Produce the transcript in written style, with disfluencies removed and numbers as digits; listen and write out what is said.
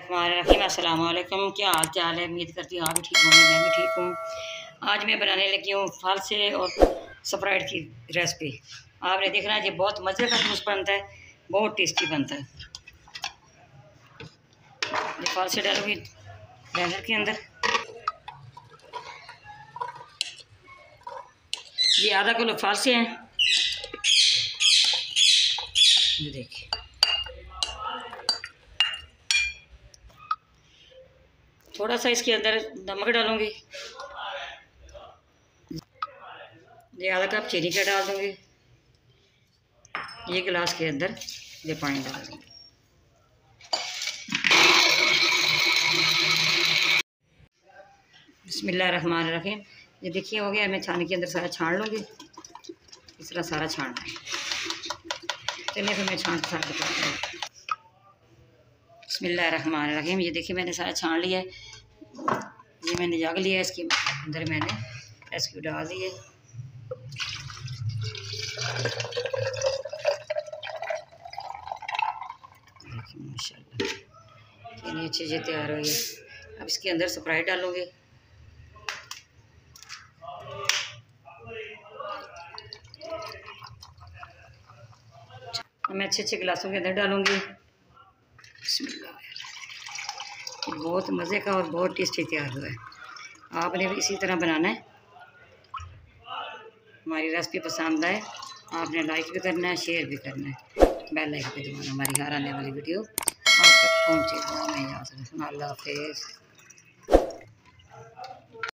बिस्मिल्लाहिर्रहमानिर्रहीम। अस्सलाम वालेकुम। क्या हाल चाल है? उम्मीद करती हूँ आप भी ठीक होंगे, मैं भी ठीक हूँ। आज मैं बनाने लगी हूँ फल से और स्प्राइट की रेसिपी। आपने देखना है, ये बहुत मज़े का जूस बनता है, बहुत टेस्टी बनता है। ये फल से डालूंगी ब्लेंडर के अंदर। ये आधा किलो फल से हैं, ये देखिए। थोड़ा सा इसके अंदर नमक डालूंगी, ये आधा कप चीनी का डाल दूंगी, ये गिलास के अंदर ये पानी डाल दूंगी। बिस्मिल्लाहिर्रहमानिर्रहीम। ये देखिए हो गया। मैं छानी के अंदर सारा छान लूँगी, इस तरह सारा छानना है। चलिए फिर मैं छान के बताती हूँ। बिस्मिल्लाहिर्रहमानिर्रहीम। ये देखिए मैंने सारा छान लिया है। ये मैंने जग लिया है, इसके अंदर मैंने रेस्क्यू डाल दिए। देखिए माशाल्लाह कितनी अच्छी से तैयार हुई है। अब इसके अंदर स्प्राइट डालूँगी। मैं अच्छे गिलासों के अंदर डालूँगी। बहुत मज़े का और बहुत टेस्टी तैयार हुआ है। आपने भी इसी तरह बनाना है। हमारी रेसिपी पसंद आए आपने लाइक भी करना है, शेयर भी करना है, बेल आइकन पे दबाना, हमारी हर आने वाली वीडियो आप तक पहुँचे। अल्लाह हाफ़िज़।